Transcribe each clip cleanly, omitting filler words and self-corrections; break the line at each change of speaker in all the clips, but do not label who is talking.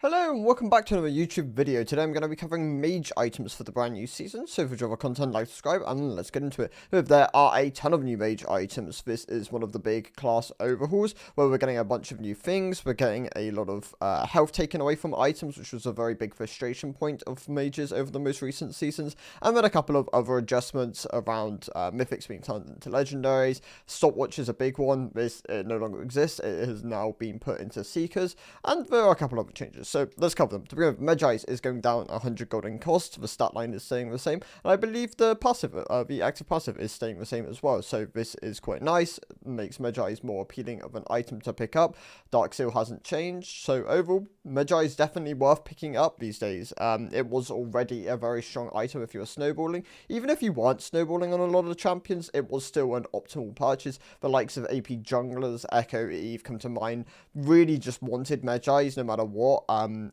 Hello and welcome back to another YouTube video. Today I'm going to be covering Mage items for the brand new season. So if you enjoy our content, like, subscribe, and let's get into it. There are a ton of new Mage items. This is one of the big class overhauls where we're getting a bunch of new things. We're getting a lot of health taken away from items, which was a very big frustration point of Mages over the most recent seasons. And then a couple of other adjustments around Mythics being turned into Legendaries. Stopwatch is a big one. This no longer exists. It has now been put into Seekers. And there are a couple of other changes. So let's cover them. To begin with, Magi is going down 100 gold in cost. The stat line is staying the same. And I believe the passive, the active passive is staying the same as well. So this is quite nice. It makes Magi more appealing of an item to pick up. Dark Seal hasn't changed. So overall, Magi is definitely worth picking up these days. It was already a very strong item if you were snowballing. Even if you weren't snowballing on a lot of the champions, it was still an optimal purchase. The likes of AP junglers, Echo, Eve come to mind, really just wanted Magi's no matter what.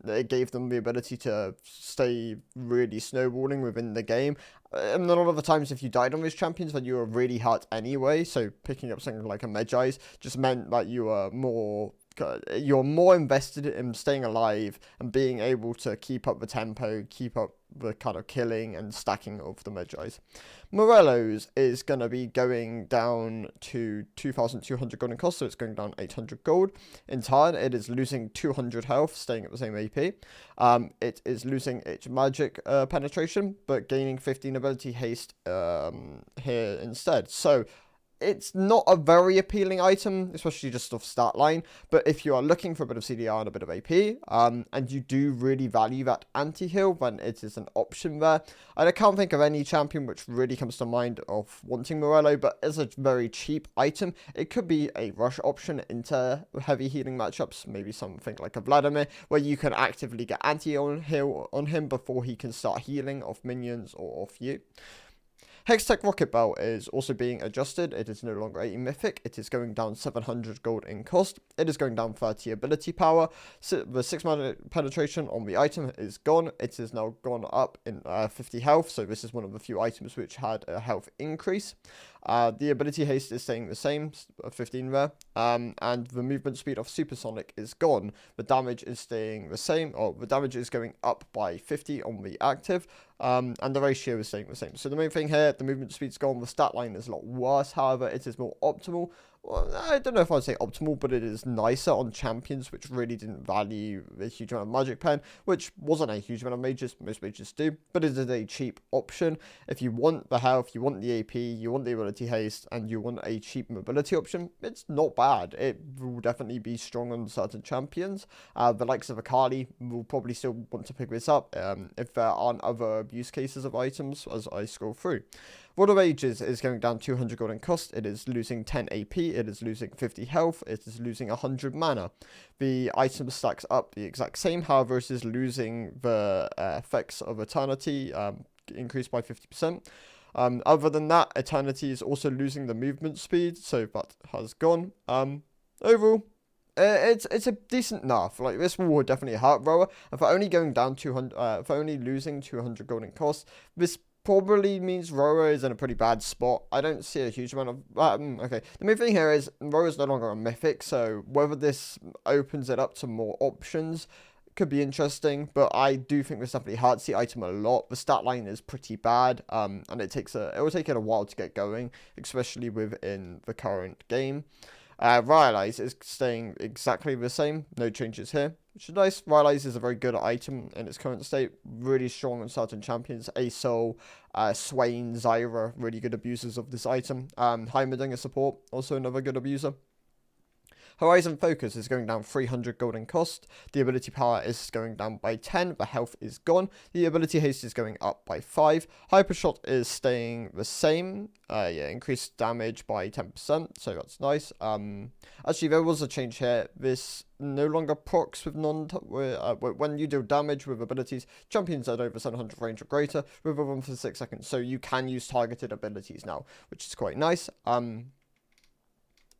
It gave them the ability to stay really snowballing within the game. And a lot of the times if you died on those champions, then you were really hurt anyway. So picking up something like a Magi's just meant that you're more invested in staying alive and being able to keep up the tempo, keep up the kind of killing and stacking of the Magi's. Morello's is going to be going down to 2,200 gold in cost, so it's going down 800 gold. In turn, it is losing 200 health, staying at the same AP. It is losing its magic penetration, but gaining 15 ability haste here instead. So it's not a very appealing item, especially just off stat line, but if you are looking for a bit of CDR and a bit of AP, and you do really value that anti-heal, then it is an option there. And I can't think of any champion which really comes to mind of wanting Morello, but as a very cheap item, it could be a rush option into heavy healing matchups, maybe something like a Vladimir, where you can actively get anti-heal on him before he can start healing off minions or off you. Hextech Rocket Belt is also being adjusted. It is no longer a mythic. It is going down 700 gold in cost. It is going down 30 ability power. So the 6 mana penetration on the item is gone. It is now gone up in 50 health. So this is one of the few items which had a health increase. The ability haste is staying the same, 15 there. And the movement speed of Supersonic is gone. The damage is staying the same, or the damage is going up by 50 on the active. And the ratio is staying the same. So the main thing here, the movement speed's gone. The stat line is a lot worse. However, it is more optimal. Well, I don't know if I'd say optimal, but it is nicer on champions, which really didn't value a huge amount of magic pen, which wasn't a huge amount of mages. Most mages do, but it is a cheap option. If you want the health, you want the AP, you want the ability haste, and you want a cheap mobility option, it's not bad. It will definitely be strong on certain champions. The likes of Akali will probably still want to pick this up if there aren't other abuse cases of items as I scroll through. Rod of Ages is going down 200 gold in cost. It is losing 10 AP. It is losing 50 health. It is losing 100 mana. The item stacks up the exact same. However, it is losing the effects of Eternity, increased by 50%. Other than that, Eternity is also losing the movement speed, so that has gone. Overall, it's a decent nerf. Like, this will definitely hurt Roa, and for only going down 200, for only losing 200 gold in cost, this probably means Roa is in a pretty bad spot. I don't see a huge amount of... okay, the main thing here is Roa is no longer a mythic, so whether this opens it up to more options could be interesting, but I do think this definitely hurts the item a lot. The stat line is pretty bad, and it will take it a while to get going, especially within the current game. Rylai's is staying exactly the same, no changes here, which is nice. Rylai's is a very good item in its current state, really strong on certain champions. Asol, Swain, Zyra, really good abusers of this item. Heimerdinger support, also another good abuser. Horizon Focus is going down 300 gold in cost. The ability power is going down by 10. The health is gone. The ability haste is going up by 5. Hypershot is staying the same. Increased damage by 10%, so that's nice. Actually, there was a change here. This no longer procs with when you deal damage with abilities, champions at over 700 range or greater, with a run for 6 seconds. So you can use targeted abilities now, which is quite nice.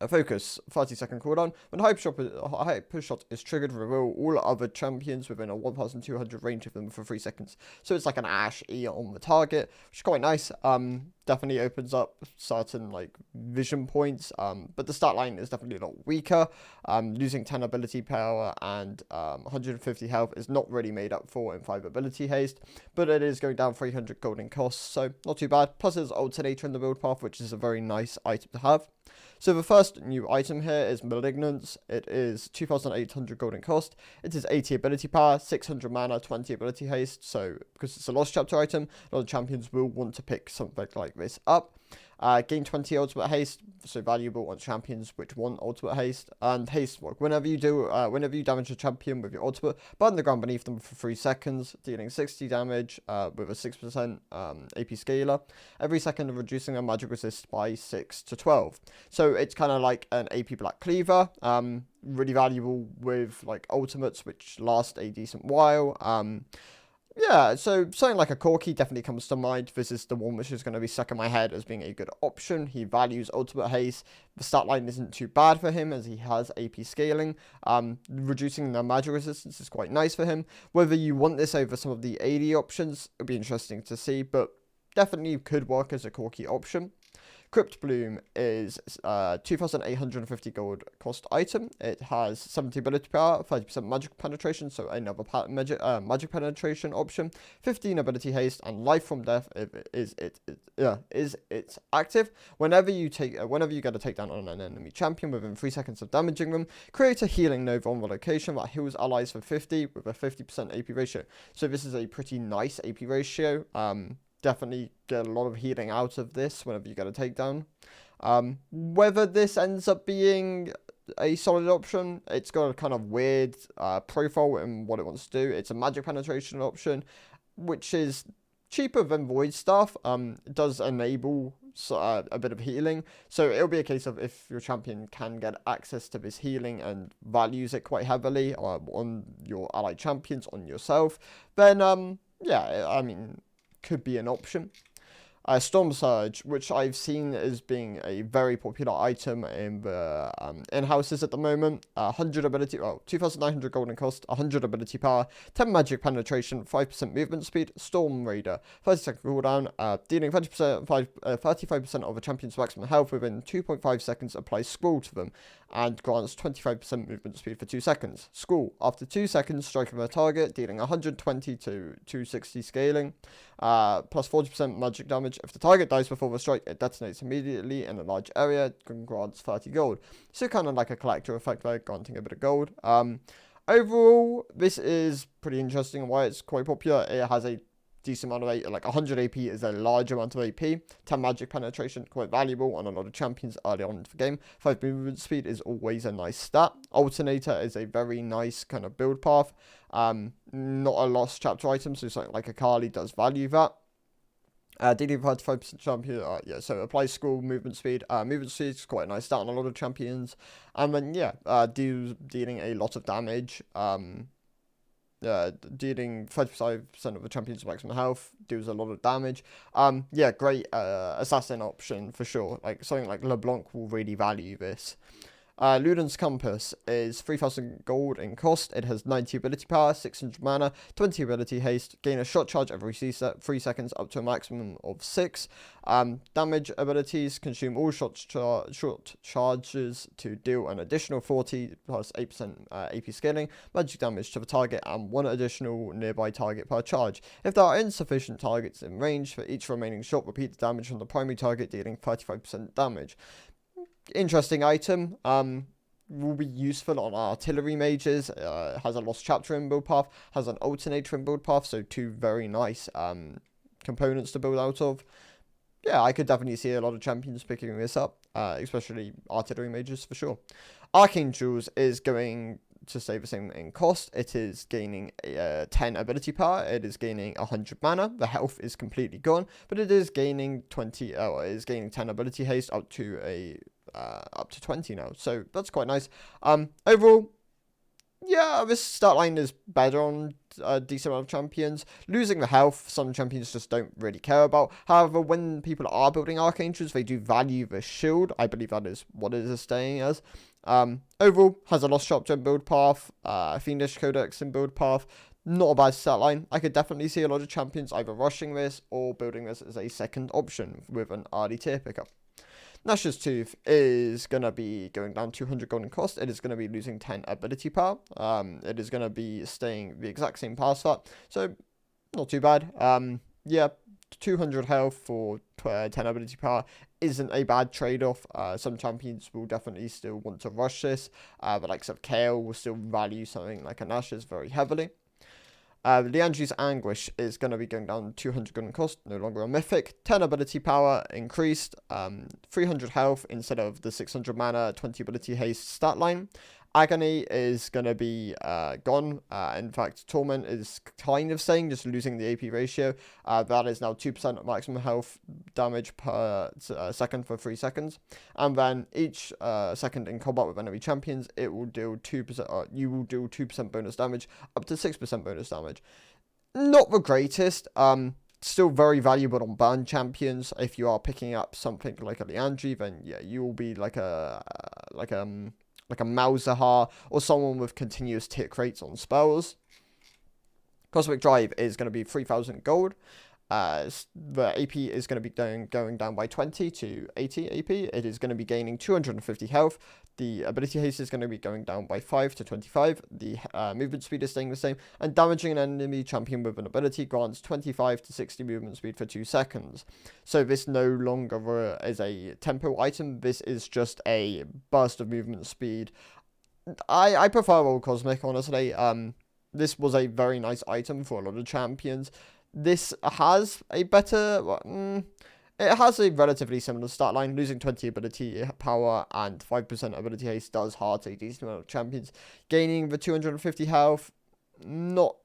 A focus, 30-second cooldown. When hyper shot is triggered, reveal all other champions within a 1,200 range of them for 3 seconds. So it's like an Ashe E on the target, which is quite nice. Definitely opens up certain like vision points. But the stat line is definitely a lot weaker. Losing 10 ability power and 150 health is not really made up for in 5 ability haste, but it is going down 300 gold in cost, so not too bad. Plus there's alternator in the build path, which is a very nice item to have. So the first new item here is Malignance. It is 2,800 gold in cost. It is 80 ability power, 600 mana, 20 ability haste. So because it's a lost chapter item, a lot of champions will want to pick something like this up. Gain 20 ultimate haste, so valuable on champions which want ultimate haste. And haste work whenever you damage a champion with your ultimate, burn the ground beneath them for 3 seconds, dealing 60 damage with a 6% AP scaler every second, and reducing their magic resist by 6 to 12. So it's kind of like an AP Black Cleaver. Really valuable with like ultimates which last a decent while. Yeah, so something like a Corki definitely comes to mind. This is the one which is going to be stuck in my head as being a good option. He values ultimate haste. The stat line isn't too bad for him as he has AP scaling. Reducing the magic resistance is quite nice for him. Whether you want this over some of the AD options, it'll be interesting to see, but definitely could work as a Corki option. Crypt Bloom is 2,850 gold cost item. It has 70 ability power, 30% magic penetration, so another magic penetration option, 15 ability haste, and life from death is it's active. Whenever you get a takedown on an enemy champion within 3 seconds of damaging them, create a healing nova on the location that heals allies for 50 with a 50% AP ratio. So this is a pretty nice AP ratio. Definitely get a lot of healing out of this whenever you get a takedown. Whether this ends up being a solid option, it's got a kind of weird profile in what it wants to do. It's a magic penetration option, which is cheaper than Void stuff. It does enable a bit of healing, so it'll be a case of if your champion can get access to this healing and values it quite heavily on your allied champions, on yourself, then yeah, I mean, could be an option. Storm Surge, which I've seen as being a very popular item in the in-houses at the moment. 2,900 golden cost, 100 ability power, 10 magic penetration, 5% movement speed. Storm Raider, 30-second cooldown, dealing 35% of a champion's maximum health within 2.5 seconds. Applies Squall to them and grants 25% movement speed for 2 seconds. Squall, after 2 seconds, striking a target, dealing 120 to 260 scaling, plus 40% magic damage. If the target dies before the strike, it detonates immediately in a large area and grants 30 gold. So kind of like a collector effect there, granting a bit of gold. Overall, this is pretty interesting and why it's quite popular. It has a decent amount of AP, like 100 AP is a large amount of AP. 10 magic penetration, quite valuable on a lot of champions early on in the game. 5 movement speed is always a nice stat. Alternator is a very nice kind of build path. Not a lost chapter item, so something like a Kali does value that. Dealing 35% champion, yeah, so applies Squall, movement speed. Movement speed is quite a nice stat on a lot of champions. And then, yeah, dealing a lot of damage. Dealing 35% of the champion's maximum health, deals a lot of damage. Yeah, great assassin option for sure. Like something like LeBlanc will really value this. Ludens Compass is 3,000 gold in cost. It has 90 ability power, 600 mana, 20 ability haste, gain a shot charge every 3 seconds up to a maximum of 6. Damage abilities, consume all shot charges to deal an additional 40 plus 8% AP scaling, magic damage to the target, and 1 additional nearby target per charge. If there are insufficient targets in range for each remaining shot, repeat the damage on the primary target, dealing 35% damage. Interesting item. Will be useful on artillery mages. Has a lost chapter in build path, has an alternator in build path, so 2 very nice components to build out of. Yeah, I could definitely see a lot of champions picking this up, especially artillery mages for sure. Archangels is going to stay the same in cost. It is gaining 10 ability power. It is gaining 100 mana. The health is completely gone, but it is gaining 10 ability haste up to 20 now. So that's quite nice. Overall, yeah, this stat line is better on a decent amount of champions. Losing the health, some champions just don't really care about. However, when people are building Archangels, they do value the shield. I believe that is what it is staying as. Overall, has a Lost Chapter in build path, Fiendish Codex in build path. Not a bad stat line. I could definitely see a lot of champions either rushing this or building this as a second option with an early tier pickup. Nash's Tooth is going to be going down 200 gold in cost. It is going to be losing 10 ability power. It is going to be staying the exact same power slot. So, not too bad. Yeah, 200 health for 10 ability power isn't a bad trade-off. Some champions will definitely still want to rush this. The likes of Kale will still value something like a Nash's very heavily. Liandry's Anguish is going to be going down 200 gold in cost, no longer a mythic. 10 ability power increased, 300 health instead of the 600 mana, 20 ability haste stat line. Agony is going to be gone. In fact, Torment is kind of staying, just losing the AP ratio. That is now 2% maximum health damage per second for 3 seconds. And then each second in combat with enemy champions, it will deal 2%. You will deal 2% bonus damage, up to 6% bonus damage. Not the greatest. Still very valuable on burn champions. If you are picking up something like a Liandry, then yeah, you will be like a Malzahar or someone with continuous tick rates on spells. Cosmic Drive is going to be 3,000 gold. The AP is going to be going down by 20 to 80 AP. It is going to be gaining 250 health. The ability haste is going to be going down by 5 to 25. The movement speed is staying the same. And damaging an enemy champion with an ability grants 25 to 60 movement speed for 2 seconds. So this no longer is a tempo item. This is just a burst of movement speed. I prefer Old Cosmic, honestly. This was a very nice item for a lot of champions. This has a better... it has a relatively similar stat line. Losing 20 ability power and 5% ability haste does hard a decent amount of champions. Gaining the 250 health, not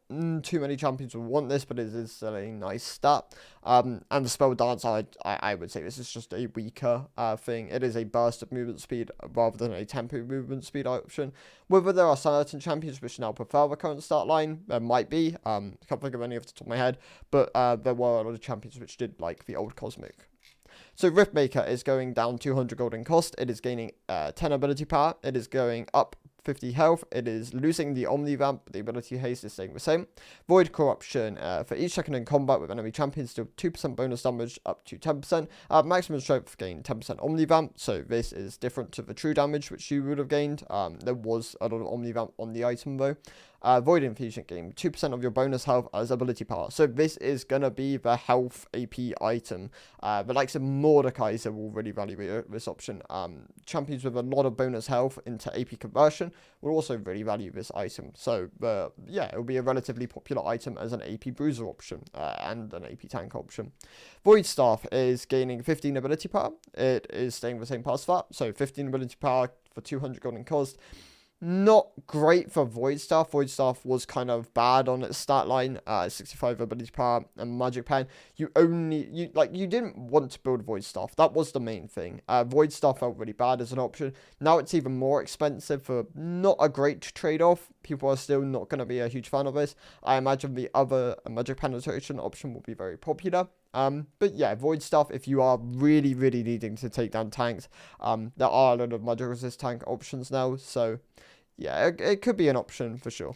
too many champions will want this, but it is still a nice stat. And the spell dance, I would say this is just a weaker thing. It is a burst of movement speed rather than a tempo movement speed option. Whether there are certain champions which now prefer the current start line, there might be. I can't think of any off the top of my head, but there were a lot of champions which did like the old Cosmic. So Riftmaker is going down 200 gold in cost. It is gaining 10 ability power. It is going up 50 health. It is losing the Omni Vamp, but the ability haste is staying the same. Void Corruption, for each second in combat with enemy champions, still 2% bonus damage up to 10%. Maximum strength gain 10% Omni Vamp, so this is different to the true damage which you would have gained. There was a lot of Omni Vamp on the item though. Void Infusion gain 2% of your bonus health as ability power. So this is going to be the health AP item. The likes of Mordekaiser will really value this option. Champions with a lot of bonus health into AP conversion will also really value this item. So yeah, it will be a relatively popular item as an AP bruiser option and an AP tank option. Void Staff is gaining 15 ability power. It is staying the same power slot. So 15 ability power for 200 gold in cost. Not great for Void Staff. Void Staff was kind of bad on its stat line. 65 ability power and Magic Pen. You didn't want to build Void Staff. That was the main thing. Void Staff felt really bad as an option. Now it's even more expensive for not a great trade-off. People are still not going to be a huge fan of this. I imagine the other Magic Penetration option will be very popular. But yeah, Void Staff, if you are really, really needing to take down tanks, there are a lot of Magic Resist tank options now, so yeah, it could be an option for sure.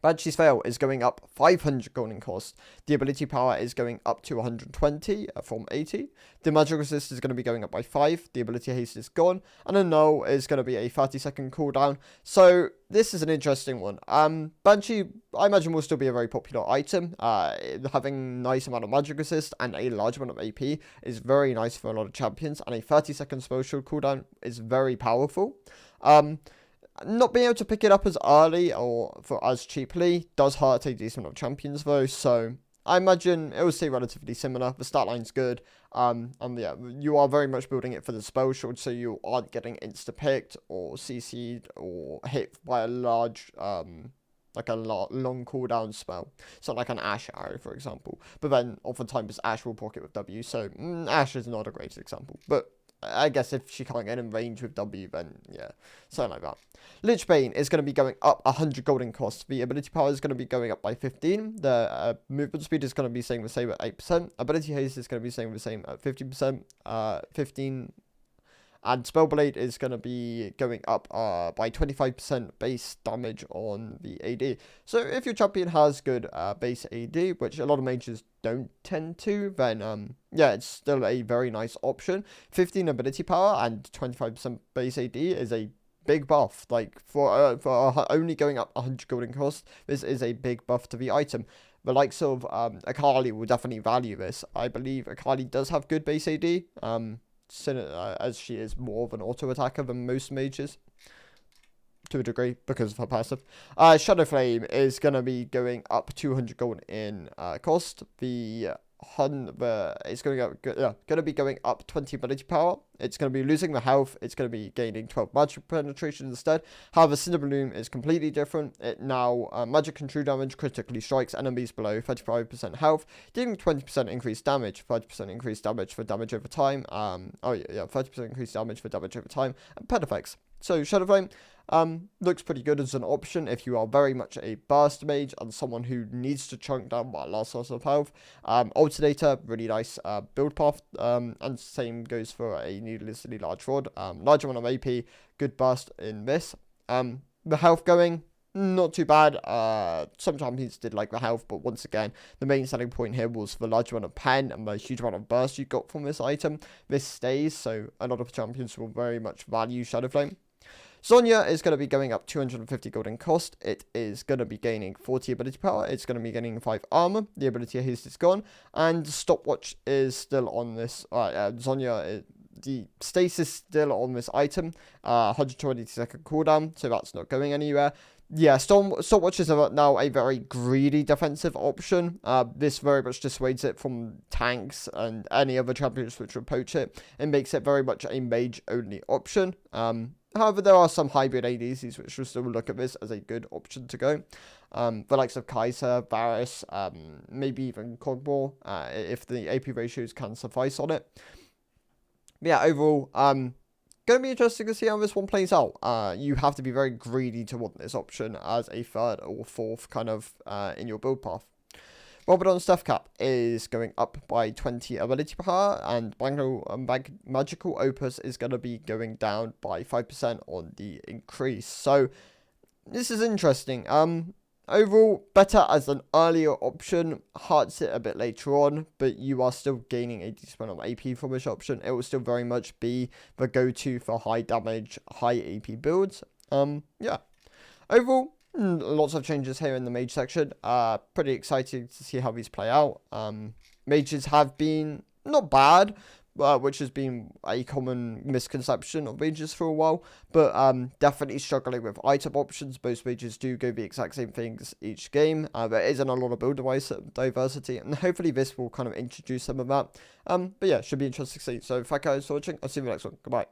Banshee's Veil is going up 500 gold in cost. The ability power is going up to 120 from 80. The magic resist is going to be going up by 5. The ability haste is gone. And a null is going to be a 30-second cooldown. So this is an interesting one. Banshee, I imagine, will still be a very popular item. Having nice amount of magic resist and a large amount of AP is very nice for a lot of champions. And a 30-second spell shield cooldown is very powerful. Not being able to pick it up as early or for as cheaply does hurt a decent amount of champions though, so I imagine it will stay relatively similar. The stat line's good, and yeah, you are very much building it for the spell shield, so you aren't getting insta-picked or CC'd or hit by a large, long cooldown spell. It's not like an Ash arrow, for example, but then oftentimes Ash will proc it with W, so Ash is not a great example, but I guess if she can't get in range with W, then yeah, something like that. Lich Bane is going to be going up 100 gold in cost. The ability power is going to be going up by 15. The movement speed is going to be staying the same at 8%. Ability haste is going to be staying the same at 50%. 15. And Spellblade is going to be going up by 25% base damage on the AD. So if your champion has good base AD, which a lot of mages don't tend to, then yeah, it's still a very nice option. 15 ability power and 25% base AD is a big buff. Like for only going up 100 gold in cost, this is a big buff to the item. The likes of Akali will definitely value this. I believe Akali does have good base AD. As she is more of an auto attacker than most mages to a degree because of her passive. Shadowflame is going to be going up 200 gold in cost. It's going to be going up 20 ability power. It's going to be losing the health. It's going to be gaining 12 magic penetration instead. However, Cinder Bloom is completely different. It now magic and true damage critically strikes enemies below 35% health, dealing 20% increased damage, 30% increased damage for damage over time. 30% increased damage for damage over time, and pet effects. So Shadowflame looks pretty good as an option if you are very much a burst mage and someone who needs to chunk down that last source of health. Alternator, really nice build path, and same goes for a needlessly large rod. Large amount of AP, good burst in this. The health going, not too bad. Some champions did like the health, but once again, the main selling point here was the large amount of pen and the huge amount of burst you got from this item. This stays, so a lot of champions will very much value Shadowflame. Sonia is going to be going up 250 gold in cost. It is going to be gaining 40 ability power. It's going to be gaining 5 armor. The ability haste is gone. And stopwatch is still on this. Sonia, the stasis still on this item. 120-second cooldown, so that's not going anywhere. Yeah, stopwatch is now a very greedy defensive option. This very much dissuades it from tanks and any other champions which would poach it. It makes it very much a mage-only option. However, there are some hybrid ADCs which will still look at this as a good option to go. The likes of Kai'Sa, Varus, maybe even Cogbor, if the AP ratios can suffice on it. Yeah, overall, going to be interesting to see how this one plays out. You have to be very greedy to want this option as a third or fourth kind of in your build path. Robodon's Death Cap is going up by 20 ability power, and Magical Opus is going to be going down by 5% on the increase. So, this is interesting. Overall, better as an earlier option, hearts it a bit later on, but you are still gaining a decent amount of AP from this option. It will still very much be the go-to for high damage, high AP builds. Yeah. Overall, lots of changes here in the mage section. Pretty excited to see how these play out. Mages have been not bad, which has been a common misconception of mages for a while, but definitely struggling with item options. Most mages do go the exact same things each game. There isn't a lot of build diversity, and hopefully this will kind of introduce some of that. But yeah, should be interesting to see. So thank you guys for watching. I'll see you in the next one. Goodbye.